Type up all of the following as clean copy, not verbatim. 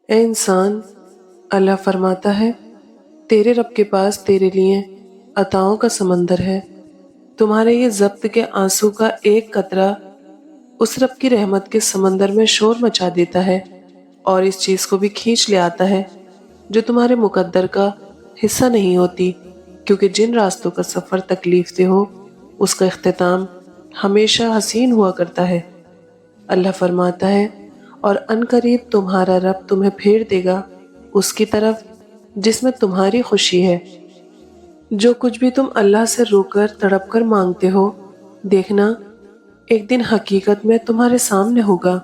اے انسان، اللہ فرماتا ہے تیرے رب کے پاس تیرے لیے عطاؤں کا سمندر ہے۔ تمہارے یہ ضبط کے آنسو کا ایک قطرہ اس رب کی رحمت کے سمندر میں شور مچا دیتا ہے اور اس چیز کو بھی کھینچ لے آتا ہے جو تمہارے مقدر کا حصہ نہیں ہوتی، کیونکہ جن راستوں کا سفر تکلیف دہ ہو اس کا اختتام ہمیشہ حسین ہوا کرتا ہے۔ اللہ فرماتا ہے اور ان قریب تمہارا رب تمہیں پھیر دے گا اس کی طرف جس میں تمہاری خوشی ہے۔ جو کچھ بھی تم اللہ سے رو کر تڑپ کر مانگتے ہو، دیکھنا ایک دن حقیقت میں تمہارے سامنے ہوگا۔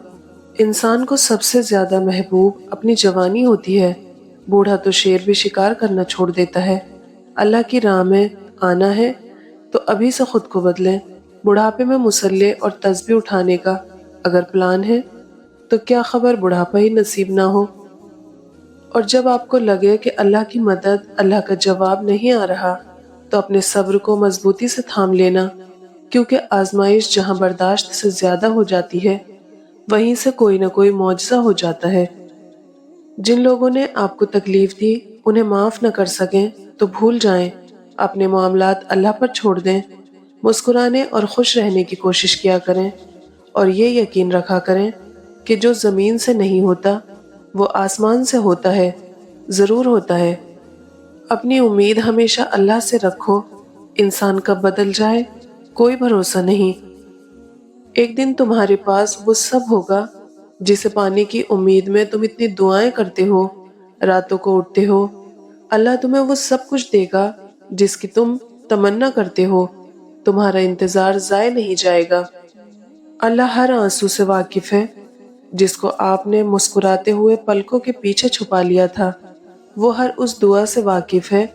انسان کو سب سے زیادہ محبوب اپنی جوانی ہوتی ہے، بوڑھا تو شیر بھی شکار کرنا چھوڑ دیتا ہے۔ اللہ کی راہ میں آنا ہے تو ابھی سے خود کو بدلیں۔ بڑھاپے میں مسلح اور تسبیح اٹھانے کا اگر پلان ہے تو کیا خبر بڑھاپا ہی نصیب نہ ہو۔ اور جب آپ کو لگے کہ اللہ کی مدد، اللہ کا جواب نہیں آ رہا، تو اپنے صبر کو مضبوطی سے تھام لینا، کیونکہ آزمائش جہاں برداشت سے زیادہ ہو جاتی ہے وہیں سے کوئی نہ کوئی معجزہ ہو جاتا ہے۔ جن لوگوں نے آپ کو تکلیف دی انہیں معاف نہ کر سکیں تو بھول جائیں، اپنے معاملات اللہ پر چھوڑ دیں، مسکرانے اور خوش رہنے کی کوشش کیا کریں، اور یہ یقین رکھا کریں کہ جو زمین سے نہیں ہوتا وہ آسمان سے ہوتا ہے، ضرور ہوتا ہے۔ اپنی امید ہمیشہ اللہ سے رکھو، انسان کب بدل جائے کوئی بھروسہ نہیں۔ ایک دن تمہارے پاس وہ سب ہوگا جسے پانے کی امید میں تم اتنی دعائیں کرتے ہو، راتوں کو اٹھتے ہو۔ اللہ تمہیں وہ سب کچھ دے گا جس کی تم تمنا کرتے ہو، تمہارا انتظار ضائع نہیں جائے گا۔ اللہ ہر آنسو سے واقف ہے، جس کو آپ نے مسکراتے ہوئے پلکوں کے پیچھے چھپا لیا تھا۔ وہ ہر اس دعا سے واقف ہے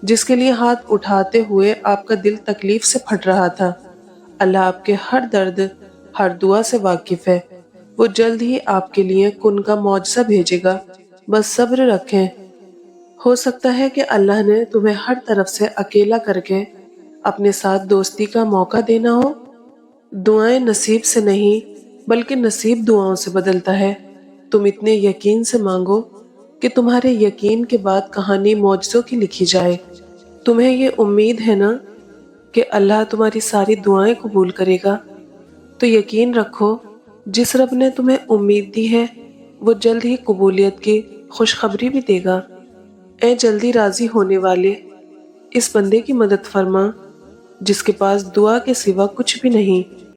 جس کے لیے ہاتھ اٹھاتے ہوئے آپ کا دل تکلیف سے پھٹ رہا تھا۔ اللہ آپ کے ہر درد، ہر دعا سے واقف ہے۔ وہ جلد ہی آپ کے لیے کن کا معجزہ بھیجے گا، بس صبر رکھیں۔ ہو سکتا ہے کہ اللہ نے تمہیں ہر طرف سے اکیلا کر کے اپنے ساتھ دوستی کا موقع دینا ہو۔ دعائیں نصیب سے نہیں بلکہ نصیب دعاؤں سے بدلتا ہے۔ تم اتنے یقین سے مانگو کہ تمہارے یقین کے بعد کہانی معجزوں کی لکھی جائے۔ تمہیں یہ امید ہے نا کہ اللہ تمہاری ساری دعائیں قبول کرے گا، تو یقین رکھو جس رب نے تمہیں امید دی ہے وہ جلد ہی قبولیت کی خوشخبری بھی دے گا۔ اے جلدی راضی ہونے والے، اس بندے کی مدد فرما جس کے پاس دعا کے سوا کچھ بھی نہیں۔